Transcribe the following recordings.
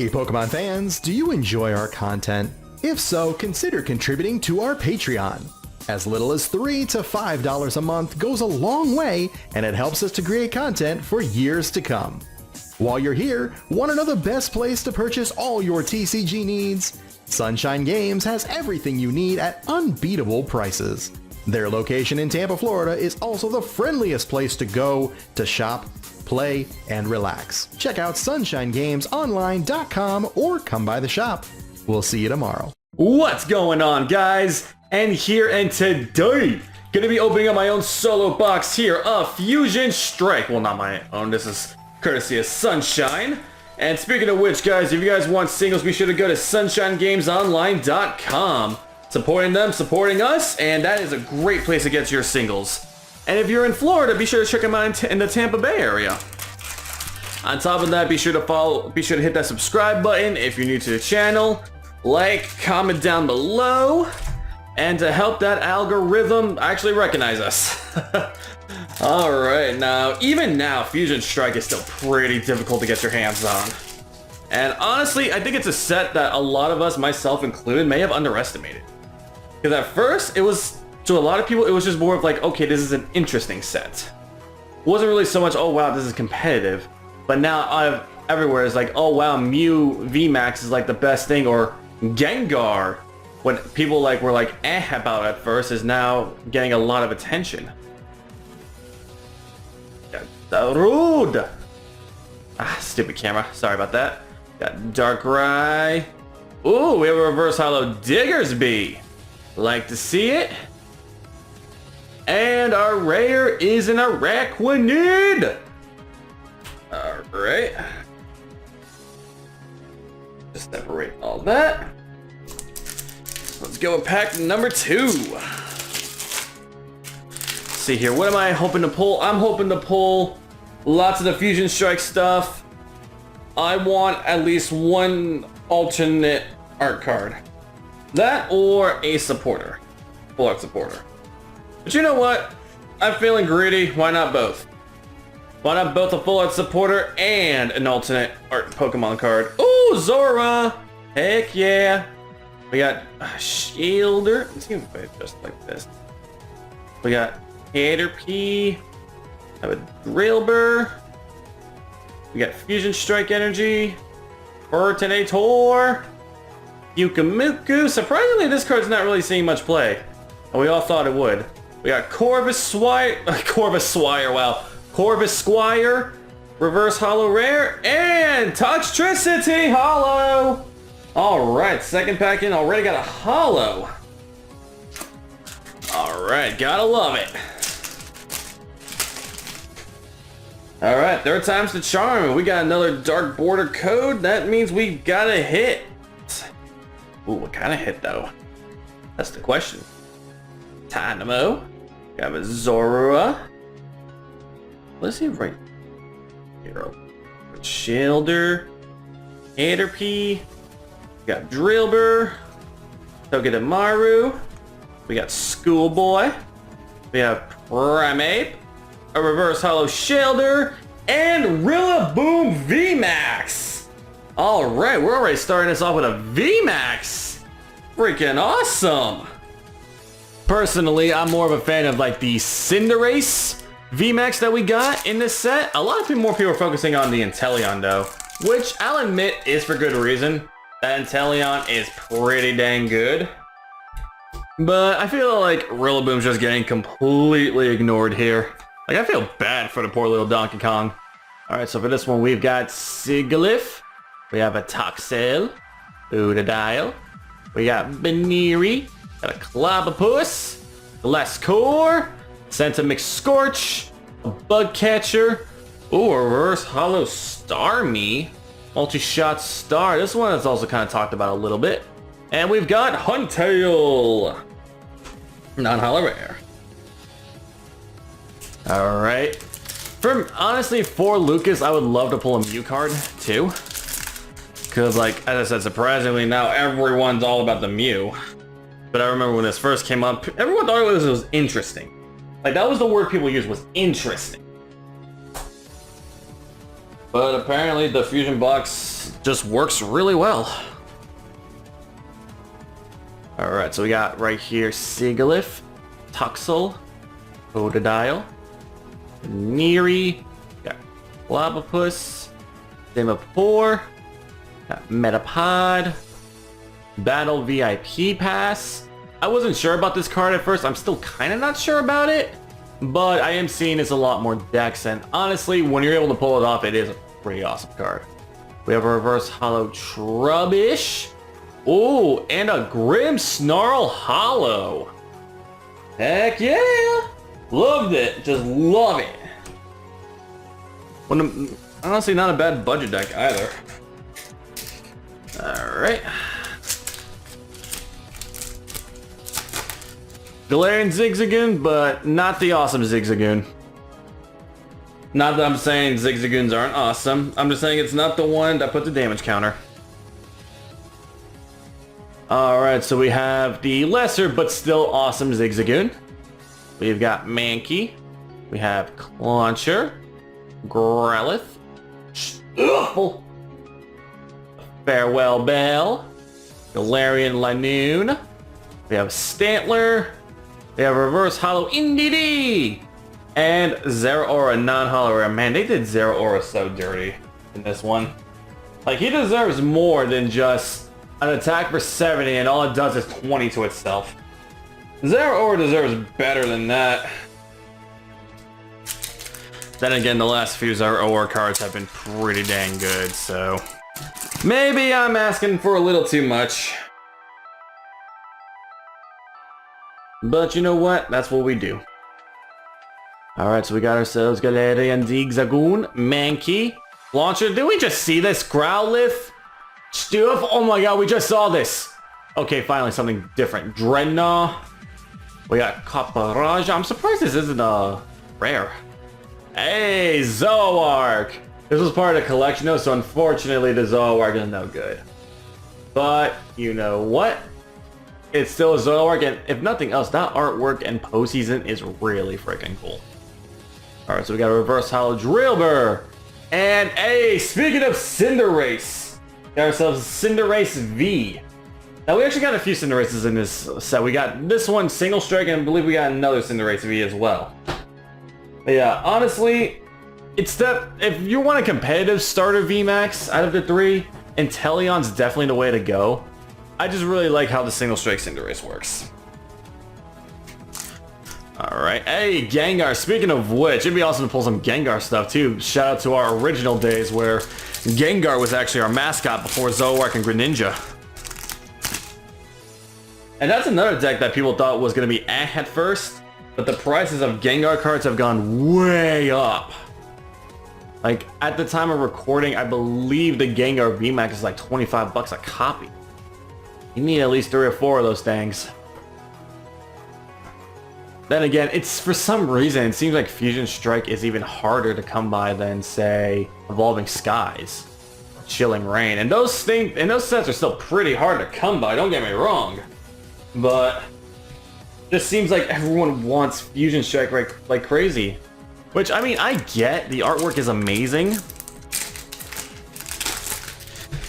Hey Pokemon fans, do you enjoy our content? If so, consider contributing to our Patreon. As little as $3 to $5 a month goes a long way, and it helps us to create content for years to come. While you're here, want to know the best place to purchase all your TCG needs? Sunshine Games has everything you need at unbeatable prices. Their location in Tampa, Florida is also the friendliest place to go to shop, play, and relax. Check out sunshinegamesonline.com or come by the shop. We'll see you tomorrow. What's going on, guys? And today, gonna be opening up my own solo box here of Fusion Strike. Well, not my own, this is courtesy of Sunshine. And speaking of which, guys, if you guys want singles, be sure to go to sunshinegamesonline.com. Supporting them, supporting us, and that is a great place to get your singles. And if you're in Florida, be sure to check them out in the Tampa Bay area. On top of that, be sure to hit that subscribe button if you're new to the channel. Like, comment down below, and to help that algorithm actually recognize us. Alright, even now, Fusion Strike is still pretty difficult to get your hands on. And honestly, I think it's a set that a lot of us, myself included, may have underestimated. Because at first, it was, to a lot of people, it was just more of like, okay, this is an interesting set. It wasn't really so much, oh wow, this is competitive. But now, everywhere is like, oh wow, Mew VMAX is like the best thing, or Gengar, what people were like about at first, is now getting a lot of attention. Got Darude. Stupid camera, sorry about that. Got Darkrai. Ooh, we have a reverse holo Diggersby. Like to see it. And our rare is an Araquanid. Alright. Just separate all that. Let's go with pack number 2. Let's see here, what am I hoping to pull? I'm hoping to pull lots of the Fusion Strike stuff. I want at least one alternate art card. That or a supporter. Full art supporter. But you know what? I'm feeling greedy. Why not both? Why not both a full art supporter and an alternate art Pokemon card? Ooh, Zora! Heck yeah! We got Shielder. Let's see if it's just like this. We got Caterpie. Have a Drillbur. We got Fusion Strike Energy. Pertinator. Yukamuku. Surprisingly, this card's not really seeing much play. And we all thought it would. We got Corvus Squire, Reverse Holo Rare, and Toxtricity Holo. Alright, second pack in, already got a Holo. Alright, gotta love it. Alright, third time's the charm. We got another Dark Border code. That means we got a hit. Ooh, what kind of hit though? That's the question. Dynamo. We have a Zorua. Let's see right here. Shielder. Caterpie. We got Drillbur. Togedemaru. We got Schoolboy. We have Primeape. A reverse holo Shielder. And Rillaboom VMAX. Alright, we're already starting this off with a VMAX. Freaking awesome. Personally, I'm more of a fan of like the Cinderace VMAX that we got in this set. A lot of more people are focusing on the Inteleon though, which I'll admit is for good reason. That Inteleon is pretty dang good. But I feel like Rillaboom's just getting completely ignored here. Like, I feel bad for the poor little Donkey Kong. Alright, so for this one, we've got Sigilyph. We have a Toxel. Udadile. We got Baniri. Got a Clobbopus. Glascore. Centimix Scorch. A Bugcatcher. Ooh, a reverse holo Starmie. Multi-shot star. This one is also kind of talked about a little bit. And we've got Huntail. Non-holo rare. Alright. Honestly, for Lucas, I would love to pull a Mew card, too. Because, like, as I said, surprisingly, now everyone's all about the Mew. But I remember when this first came up, everyone thought it was interesting. Like, that was the word people used, was interesting. But apparently the Fusion box just works really well. Alright, so we got right here Sigalith, Tuxel, Totodile, Neary, got Lobopus, Dimapore, got Metapod, Battle VIP Pass. I wasn't sure about this card at first. I'm still kind of not sure about it, but I am seeing it's a lot more decks, and honestly, when you're able to pull it off, it is a pretty awesome card. We have a Reverse Hollow Trubbish. Ooh, and a Grim Snarl Hollow. Heck yeah! Loved it. Just love it. Honestly, not a bad budget deck either. Alright. Galarian Zigzagoon, but not the awesome Zigzagoon. Not that I'm saying Zigzagoons aren't awesome. I'm just saying it's not the one that put the damage counter. Alright, so we have the lesser but still awesome Zigzagoon. We've got Mankey. We have Clauncher. Growlithe. Stuffle. Farewell Bell. Galarian Linoon. We have Stantler. We have Reverse Hollow Indeedee. And Zeraora non-hollow rare. Man, they did Zeraora so dirty in this one. Like, he deserves more than just an attack for 70 and all it does is 20 to itself. Zeraora deserves better than that. Then again, the last few Zeraora cards have been pretty dang good, so maybe I'm asking for a little too much. But you know what? That's what we do. Alright, so we got ourselves Galarian Zigzagoon, Mankey, Launcher. Did we just see this? Growlithe? Stuff? Oh my god, we just saw this. Okay, finally something different. Dreadnought. We got Caparaj. I'm surprised this isn't rare. Hey, Zoroark. This was part of the collection though, so unfortunately the Zoroark is no good. But, you know what? It's still a Zoroark, and if nothing else, that artwork and postseason is really freaking cool. Alright, so we got a Reverse Hollow Drillbur. And hey, speaking of Cinderace, got ourselves Cinderace V. Now we actually got a few Cinderaces in this set. We got this one Single Strike, and I believe we got another Cinderace V as well. But yeah, honestly, it's that if you want a competitive starter VMAX out of the three, Inteleon's definitely the way to go. I just really like how the Single Strike Cinderace works. Alright, hey, Gengar. Speaking of which, it'd be awesome to pull some Gengar stuff too. Shout out to our original days where Gengar was actually our mascot before Zoroark and Greninja. And that's another deck that people thought was going to be at first, but the prices of Gengar cards have gone way up. Like, at the time of recording, I believe the Gengar VMAX is like 25 bucks a copy. You need at least 3 or 4 of those things. Then again, it's for some reason, it seems like Fusion Strike is even harder to come by than, say, Evolving Skies, Chilling Rain. And those sets are still pretty hard to come by, don't get me wrong. But just seems like everyone wants Fusion Strike like crazy. Which, I mean, I get the artwork is amazing.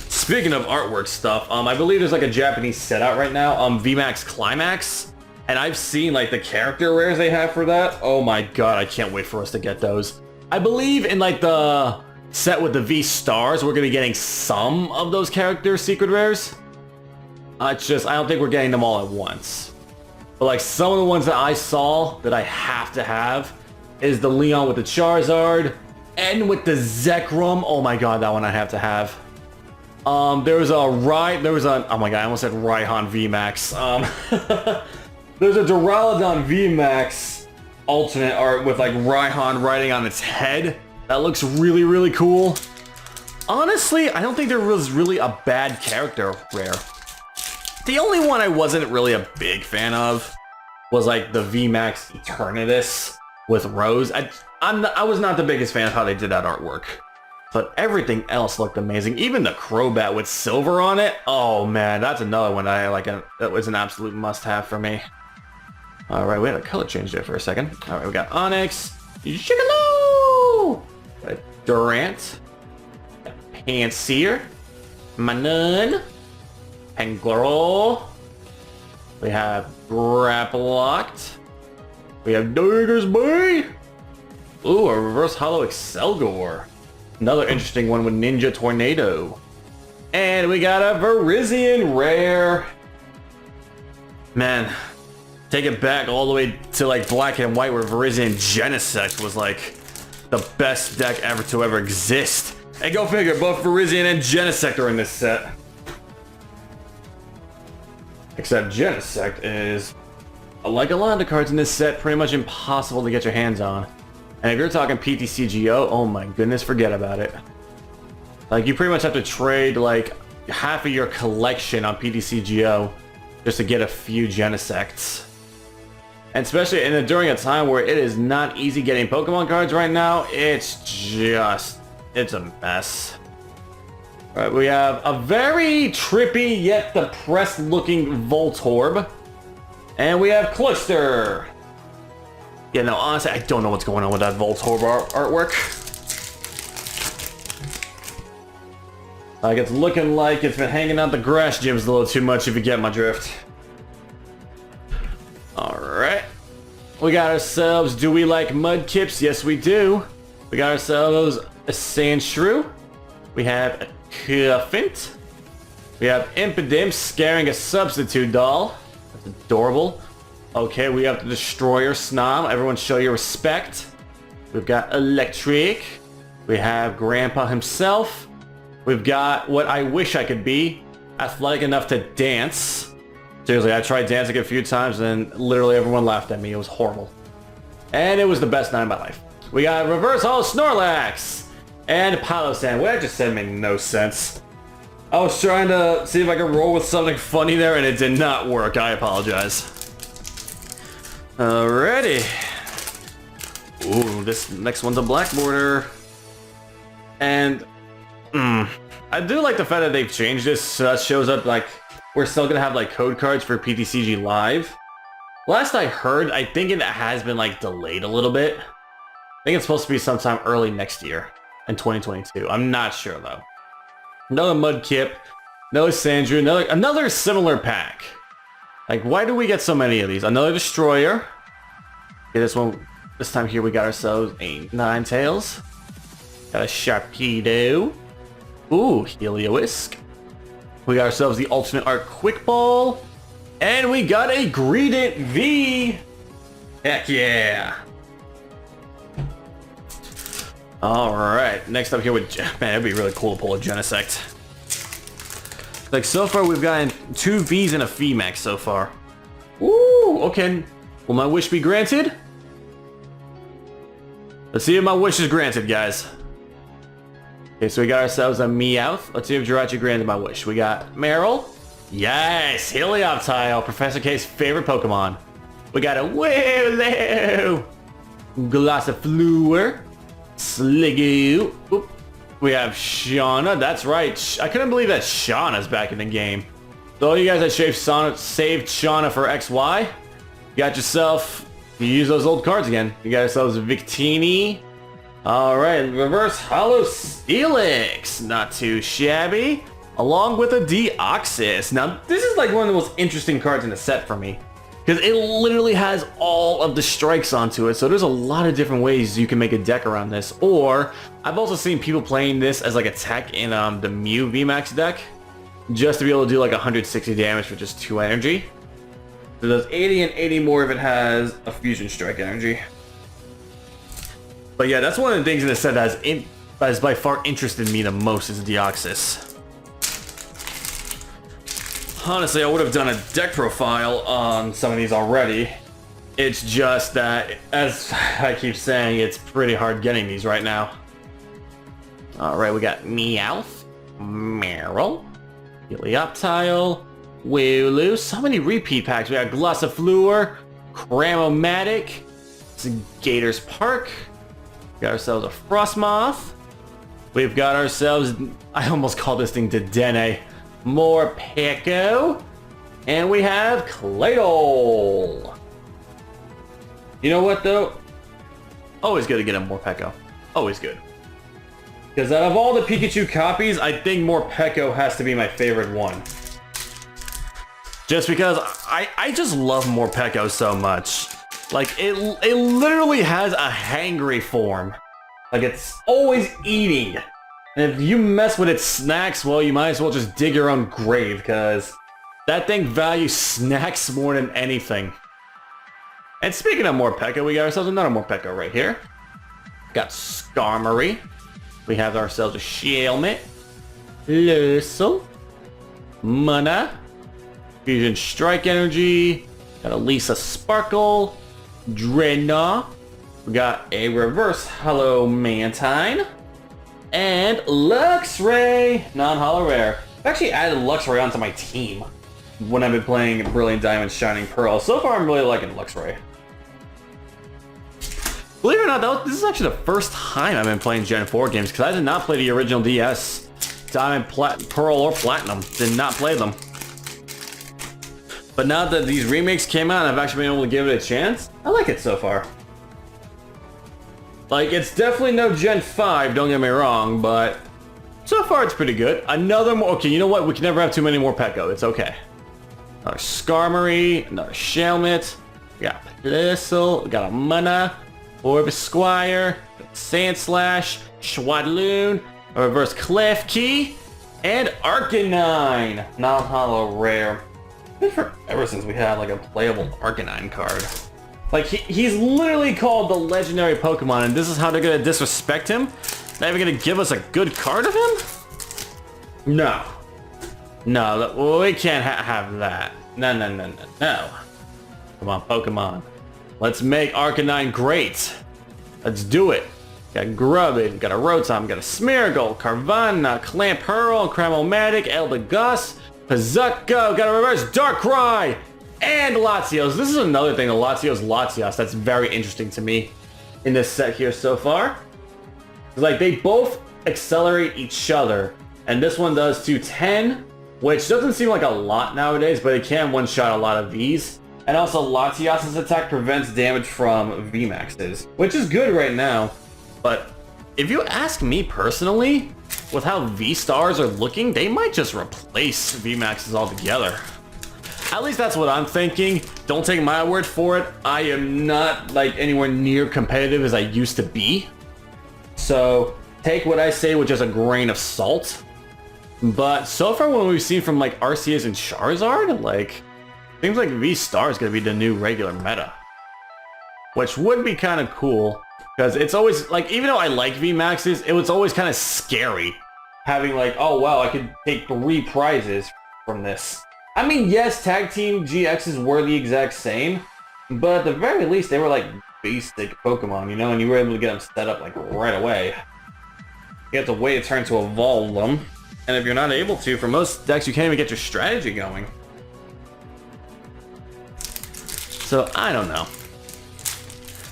Speaking of artwork stuff, I believe there's like a Japanese set out right now, VMAX Climax. And I've seen like the character rares they have for that. Oh my god, I can't wait for us to get those. I believe in like the set with the V stars, we're gonna be getting some of those character secret rares. It's just, I don't think we're getting them all at once. But like some of the ones that I saw that I have to have is the Leon with the Charizard and with the Zekrom. Oh my god, that one I have to have. Oh my god, I almost said Raihan VMAX. There's a Duraludon VMAX alternate art with like Raihan riding on its head. That looks really, really cool. Honestly, I don't think there was really a bad character rare. The only one I wasn't really a big fan of was like the VMAX Eternatus with Rose. I was not the biggest fan of how they did that artwork. But everything else looked amazing. Even the Crobat with silver on it. Oh man, that's another one that was an absolute must-have for me. Alright, we had a color change there for a second. Alright, we got Onyx, Shigaloo, Durant, Panseer, Manon. Pangoro. We have Grapplocked. We have Daggers Boy. Ooh, a reverse hollow Excelgor. Another interesting one with Ninja Tornado. And we got a Virizion rare. Man, take it back all the way to like black and white where Virizion Genesect was like the best deck ever to ever exist. And go figure, both Virizion and Genesect are in this set. Except Genesect is, like a lot of the cards in this set, pretty much impossible to get your hands on. And if you're talking PTCGO, oh my goodness, forget about it. Like, you pretty much have to trade like half of your collection on PTCGO just to get a few Genesects. And especially during a time where it is not easy getting Pokemon cards right now, it's a mess. Alright, we have a very trippy yet depressed looking Voltorb. And we have Cloyster. Yeah, no, honestly, I don't know what's going on with that Voltorb artwork. Like, it's looking like it's been hanging out the grass gyms a little too much, if you get my drift. Alright. We got ourselves, do we like Mudkips? Yes, we do. We got ourselves a Sandshrew. We have a Cuffint. We have Impidimp scaring a substitute doll. That's adorable. Okay, we have the Destroyer Snom. Everyone show your respect. We've got Electric. We have Grandpa himself. We've got what I wish I could be. Athletic enough to dance. Seriously, I tried dancing a few times and literally everyone laughed at me. It was horrible. And it was the best night of my life. We got Reverse Holo Snorlax. And Palosan. What I just said made no sense. I was trying to see if I could roll with something funny there and it did not work. I apologize. Alrighty. Ooh, this next one's a black border. And I do like the fact that they've changed this so that shows up like we're still gonna have like code cards for PTCG Live. Last I heard, I think it has been like delayed a little bit. I think it's supposed to be sometime early next year in 2022. I'm not sure though. Another Mudkip, another Sandshrew, another similar pack. Like, why do we get so many of these? Another Destroyer. Okay, this time here we got ourselves a Ninetales. Got a Sharpedo. Ooh, Heliolisk. We got ourselves the alternate art Quick Ball. And we got a Greedent V. Heck yeah. Alright, next up here with... Man, it'd be really cool to pull a Genesect. Like, so far we've gotten 2 Vs and a VMAX so far. Ooh, okay. Will my wish be granted? Let's see if my wish is granted, guys. Okay, so we got ourselves a Meowth. Let's see if Jirachi granted my wish. We got Meryl. Yes, Helioptile, Professor K's favorite Pokemon. We got a Wooloo. Glossifleur. Sliggoo. Oop. We have Shauna. That's right. I couldn't believe that Shauna's back in the game. So all you guys that saved Shauna for XY, you got yourself... You use those old cards again. You got yourselves Victini. Alright, Reverse Holo Steelix. Not too shabby. Along with a Deoxys. Now, this is like one of the most interesting cards in the set for me. Because it literally has all of the strikes onto it. So there's a lot of different ways you can make a deck around this. Or, I've also seen people playing this as like a tech in the Mew VMAX deck. Just to be able to do like 160 damage for just 2 energy. So it does 80 and 80 more if it has a Fusion Strike energy. But yeah, that's one of the things in the set that has by far interested me the most is Deoxys. Honestly, I would have done a deck profile on some of these already. It's just that, as I keep saying, it's pretty hard getting these right now. Alright, we got Meowth, Meryl, Helioptile, Wooloo. So many repeat packs. We got Glossifleur, Cramomatic, Gators Park. We got ourselves a Frostmoth. We've got ourselves, I almost called this thing Dedenne. More Peko. And we have Claydol. You know what though? Always good to get a more Peko. Always good. Because out of all the Pikachu copies, I think Morpeko has to be my favorite one. Just because I just love Morpeko so much. Like, it literally has a hangry form. Like, it's always eating. And if you mess with its snacks, well, you might as well just dig your own grave, because that thing values snacks more than anything. And speaking of Morpeko, we got ourselves another Morpeko right here. Got Skarmory. We have ourselves a Shelmet. Lussel. Mana. Fusion Strike Energy. Got a Lisa Sparkle. Dreadnought. We got a Reverse Hollow Mantine. And Luxray. Non-holo rare. I've actually added Luxray onto my team when I've been playing Brilliant Diamond Shining Pearl. So far, I'm really liking Luxray. Believe it or not, though, this is actually the first time I've been playing Gen 4 games, because I did not play the original DS. Diamond, Pearl, or Platinum. Did not play them. But now that these remakes came out and I've actually been able to give it a chance, I like it so far. Like, it's definitely no Gen 5, don't get me wrong, but so far it's pretty good. Another more, okay, you know what? We can never have too many more Peko. It's okay. Another Skarmory, another Shelmet. We got Plistle, we got a Mana. Orbisquire, Sandslash, Schwadloon, a Reverse Klefki, and Arcanine. Non-holo rare. It's been forever since we had like a playable Arcanine card. Like, he's literally called the legendary Pokemon, and this is how they're gonna disrespect him? Not even gonna give us a good card of him? No. No, we can't have that. No. Come on, Pokemon. Let's make Arcanine great. Let's do it. Got Grubbin, got a Rotom, got a Smeargle, Carvanha, Clamperl, Cramomatic, Eldegoss, Pizzuko, got a Reverse Darkrai, and Latios. This is another thing, the Latios that's very interesting to me in this set here so far. Like, they both accelerate each other, and this one does 210, which doesn't seem like a lot nowadays, but it can one-shot a lot of these. And also, Latios' attack prevents damage from VMAXs, which is good right now. But if you ask me personally, with how V-Stars are looking, they might just replace VMAXs altogether. At least that's what I'm thinking. Don't take my word for it. I am not like anywhere near competitive as I used to be. So take what I say with just a grain of salt. But so far what we've seen from like Arceus and Charizard, like, seems like V-Star is going to be the new regular meta. Which would be kind of cool. Because it's always, like, even though I like VMAXs, it was always kind of scary. Having like, oh wow, I could take 3 prizes from this. I mean, yes, Tag Team GXs were the exact same. But at the very least, they were like basic Pokemon, you know? And you were able to get them set up like right away. You have to wait a turn to evolve them. And if you're not able to, for most decks, you can't even get your strategy going. So, I don't know.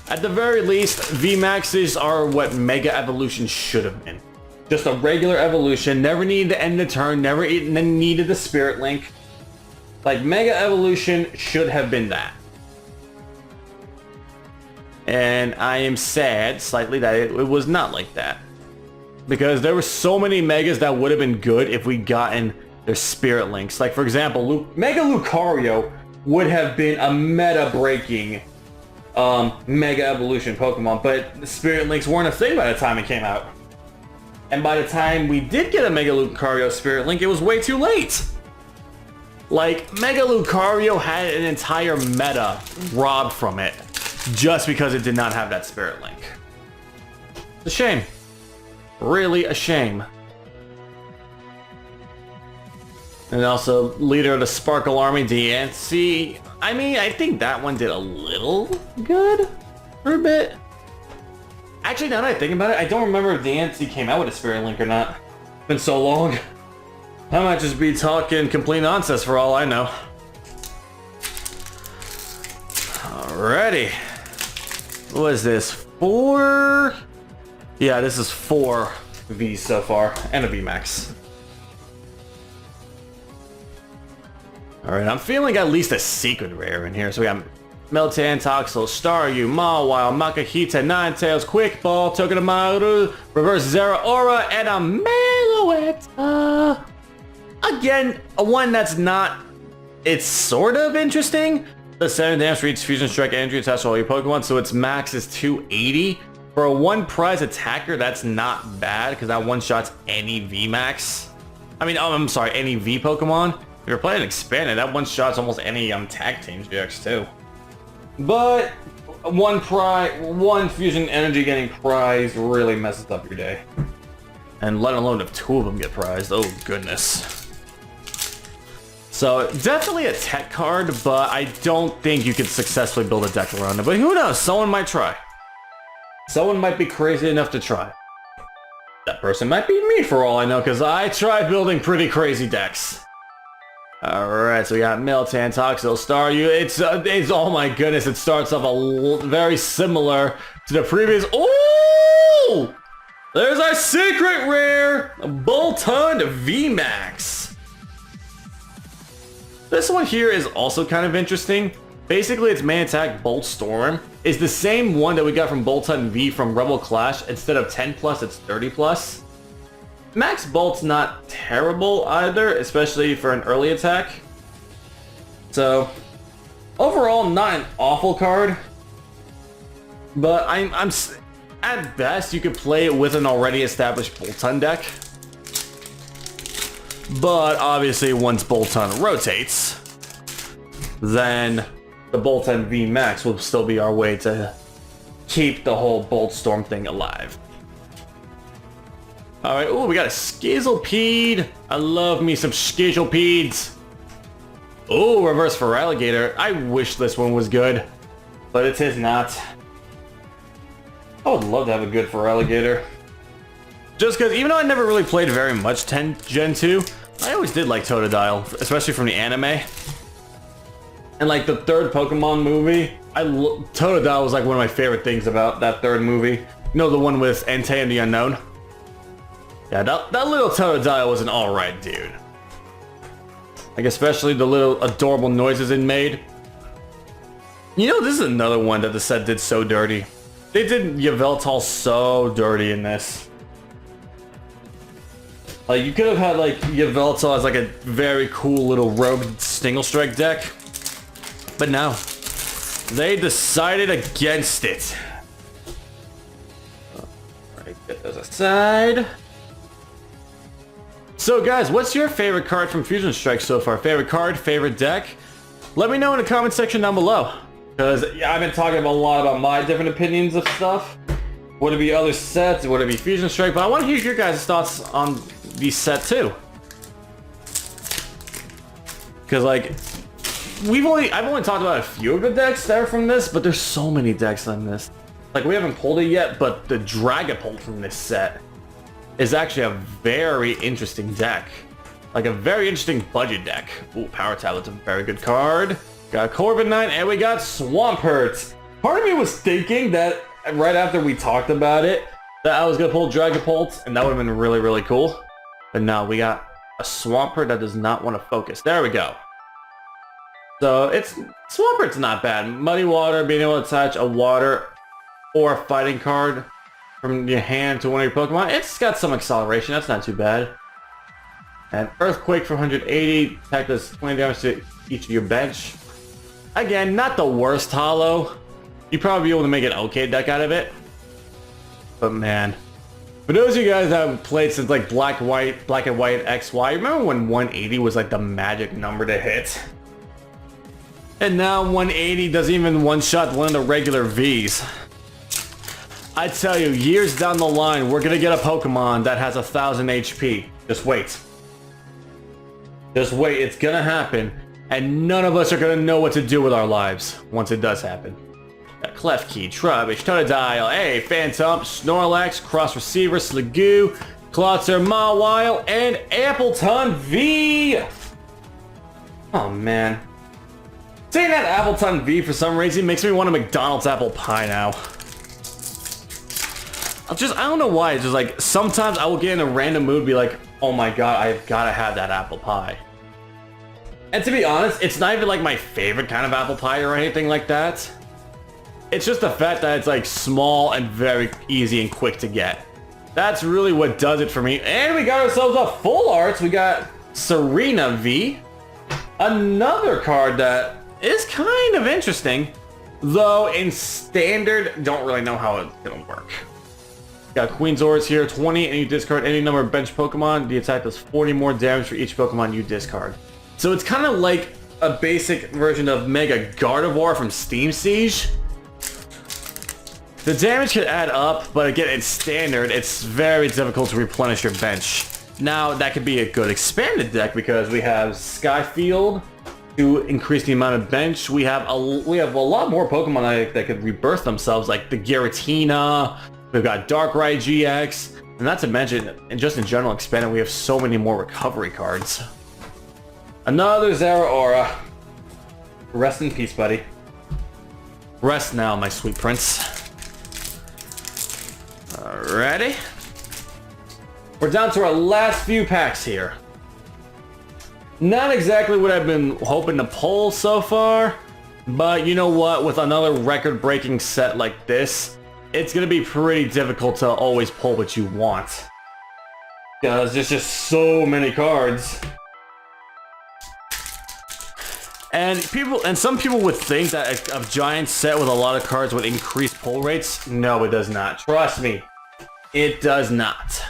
At the very least, VMAXs are what Mega Evolution should have been. Just a regular evolution, never needed to end the turn, never needed the Spirit Link. Like, Mega Evolution should have been that. And I am sad, slightly, that it was not like that. Because there were so many Megas that would have been good if we'd gotten their Spirit Links. Like, for example, Mega Lucario would have been a meta-breaking Mega Evolution Pokemon, but the Spirit Links weren't a thing by the time it came out. And by the time we did get a Mega Lucario Spirit Link, it was way too late. Like, Mega Lucario had an entire meta robbed from it just because it did not have that Spirit Link. It's a shame. Really a shame. And also, leader of the Sparkle Army, DNC. I mean, I think that one did a little good for a bit. Actually, now that I think about it, I don't remember if DNC came out with a Spirit Link or not. It's been so long. I might just be talking complete nonsense for all I know. Alrighty. What is this? 4? Yeah, this is 4 Vs so far, and a VMAX. Alright, I'm feeling at least a secret rare in here. So we got Meltan, Toxel, Staryu, Mawile, Makahita, Ninetales, Quick Ball, Togedemaru, Reverse Zeraora, and a Meloetta. Again, one that's not... It's sort of interesting. The 7 damage reads Fusion Strike Energy attached to all your Pokemon, so its max is 280. For a 1 prize attacker, that's not bad, because that one-shots any VMAX. I mean, I'm sorry, any V Pokemon. If you're playing Expanded, that one-shots almost any tag team GX too. But one Fusion Energy getting prized really messes up your day. And let alone if 2 of them get prized, oh goodness. So definitely a tech card, but I don't think you can successfully build a deck around it. But who knows, someone might try. Someone might be crazy enough to try. That person might be me for all I know, because I tried building pretty crazy decks. Alright, so we got Meltan, Toxel, Staryu. It's oh my goodness, it starts off very similar to the previous. Oh! There's our secret rare, Boltund VMAX. This one here is also kind of interesting. Basically, its main attack, Bolt Storm, is the same one that we got from Boltund V from Rebel Clash. Instead of 10 plus, it's 30 plus. Max Bolt's not terrible either, especially for an early attack. So, overall, not an awful card. But I'm at best, you could play it with an already established Boltund deck. But obviously, once Boltund rotates, then the Boltund VMAX will still be our way to keep the whole Bolt Storm thing alive. Alright, oh, we got a Skizzlepede. I love me some Skizzlepedes. Oh, reverse for Alligator. I wish this one was good, but it is not. I would love to have a good for Alligator. Just because, even though I never really played very much Gen 2, I always did like Totodile, especially from the anime. And like the third Pokemon movie, Totodile was like one of my favorite things about that third movie. You know, the one with Entei and the Unknown? Yeah, that little Totodile was an alright dude. Like, especially the little adorable noises it made. You know, this is another one that the set did so dirty. They did Yveltal so dirty in this. Like, you could have had, like, Yveltal as, like, a very cool little rogue Stingle Strike deck. But no. They decided against it. Alright, get those aside. So, guys, what's your favorite card from Fusion Strike so far? Favorite card? Favorite deck? Let me know in the comment section down below. Because I've been talking a lot about my different opinions of stuff. Would it be other sets? Would it be Fusion Strike? But I want to hear your guys' thoughts on these set too. Because like, I've only talked about a few of the decks that are from this, but there's so many decks on this. Like, we haven't pulled it yet, but the Dragapult from this set is actually a very interesting deck. Like a very interesting budget deck. Ooh, Power Tablet's a very good card. Got Corviknight, and we got Swampert. Part of me was thinking that right after we talked about it, that I was gonna pull Dragapult, and that would have been really, really cool. But no, we got a Swampert that does not want to focus. There we go. So Swampert's not bad. Muddy Water, being able to attach a water or a fighting card from your hand to one of your Pokemon. It's got some acceleration, that's not too bad. And Earthquake for 180, attack does 20 damage to each of your bench. Again, not the worst holo. You'd probably be able to make an okay deck out of it. But man, for those of you guys that have played since like Black and White XY, remember when 180 was like the magic number to hit? And now 180 doesn't even one-shot one of the regular Vs. I tell you, years down the line, we're gonna get a Pokemon that has 1000 HP. Just wait. Just wait, it's gonna happen. And none of us are gonna know what to do with our lives once it does happen. Got Klefki, Trubbish, Totodile, Phantom, Snorlax, Cross Receiver, Sliggoo, Klotzer, Mawile, and Appleton V! Oh man. Saying that Appleton V for some reason makes me want a McDonald's apple pie now. I don't know why, it's just like, sometimes I will get in a random mood and be like, oh my god, I've gotta have that apple pie. And to be honest, it's not even like my favorite kind of apple pie or anything like that. It's just the fact that it's like small and very easy and quick to get. That's really what does it for me. And we got ourselves a full arts. We got Serena V. Another card that is kind of interesting. Though in standard, don't really know how it's gonna work. Got Queen's Orbs here, 20, and you discard any number of bench Pokemon. The attack does 40 more damage for each Pokemon you discard. So it's kind of like a basic version of Mega Gardevoir from Steam Siege. The damage can add up, but again, it's standard. It's very difficult to replenish your bench. Now, that could be a good expanded deck because we have Skyfield to increase the amount of bench. We have a lot more Pokemon that could rebirth themselves, like the Giratina. We've got Darkrai GX, and not to mention, and just in general expanded, we have so many more recovery cards. Another Zeraora. Rest in peace, buddy. Rest now, my sweet prince. Alrighty. We're down to our last few packs here. Not exactly what I've been hoping to pull so far, but you know what? With another record-breaking set like this, it's going to be pretty difficult to always pull what you want. Because there's just so many cards. And some people would think that a giant set with a lot of cards would increase pull rates. No, it does not. Trust me, it does not.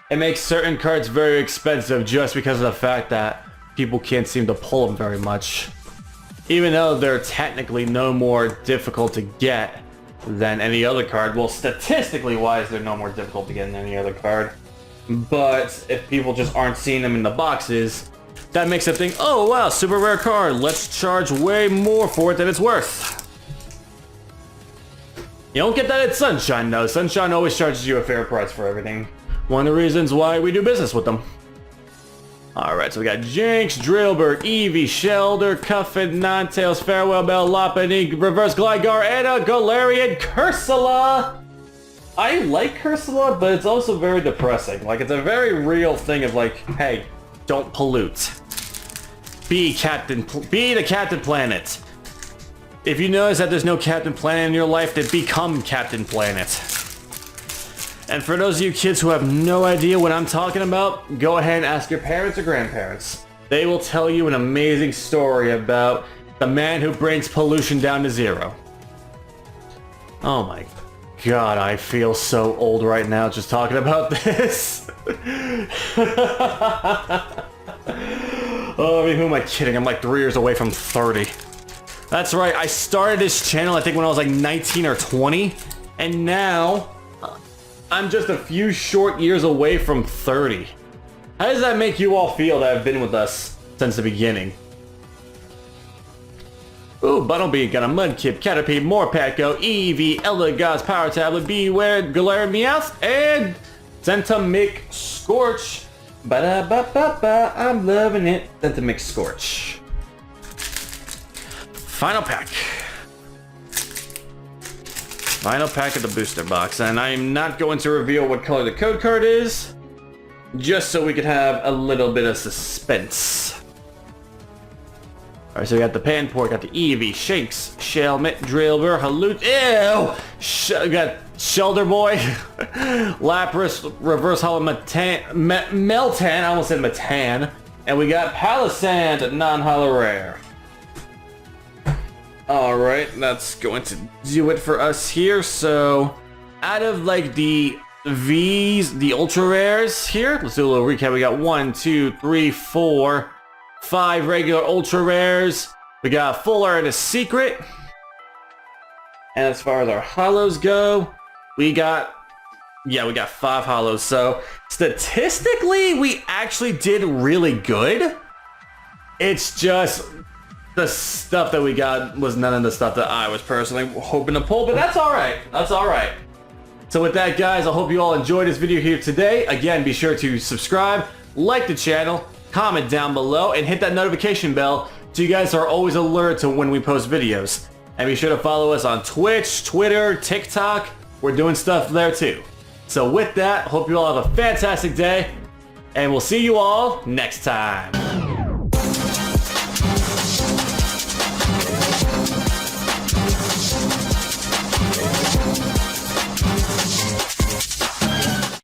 It makes certain cards very expensive just because of the fact that people can't seem to pull them very much. Even though they're technically no more difficult to get than any other card. Well, statistically wise, they're no more difficult to get than any other card. But if people just aren't seeing them in the boxes, that makes them think, oh wow, super rare card, let's charge way more for it than it's worth. You don't get that at Sunshine though. Sunshine always charges you a fair price for everything. One of the reasons why we do business with them. Alright, so we got Jinx, Drillbur, Eevee, Shelder, Cuffin, Ninetales, Farewell Bell, Lopunny, Reverse Gligar, and a Galarian Cursula! I like Cursula, but it's also very depressing. Like, it's a very real thing of like, hey, don't pollute. Be the Captain Planet. If you notice that there's no Captain Planet in your life, then become Captain Planet. And for those of you kids who have no idea what I'm talking about, go ahead and ask your parents or grandparents. They will tell you an amazing story about the man who brings pollution down to zero. Oh my god, I feel so old right now just talking about this. Oh, I mean, who am I kidding? I'm like 3 years away from 30. That's right, I started this channel I think when I was like 19 or 20, and now I'm just a few short years away from 30. How does that make you all feel that have been with us since the beginning? Ooh, Bunnelby, got a Mudkip, Caterpie, Morpeko, Eevee, Eldegoss, Power Tablet, Beware, Galarian Meowth, and Centimic Scorch. Ba-da-ba-ba-ba, I'm loving it. Centimic Scorch. Final pack. Final pack of the booster box, and I'm not going to reveal what color the code card is, just so we could have a little bit of suspense. Alright, so we got the Panport, got the Eevee, Shanks, Shelmet, Drillbur, Haloot, ew! We got Shelder Boy, Lapras, Reverse Hollow Meltan, I almost said Matan, and we got Palisand, non-hollow rare. Alright, that's going to do it for us here. So, out of like the V's, the ultra rares here, let's do a little recap. We got 1, 2, 3, 4, 5 regular ultra rares. We got full art and a secret. And as far as our hollows go, we got 5 hollows. So, statistically, we actually did really good. It's just the stuff that we got was none of the stuff that I was personally hoping to pull, but that's alright. That's alright. So with that, guys, I hope you all enjoyed this video here today. Again, be sure to subscribe, like the channel, comment down below, and hit that notification bell so you guys are always alerted to when we post videos. And be sure to follow us on Twitch, Twitter, TikTok. We're doing stuff there too. So with that, hope you all have a fantastic day, and we'll see you all next time.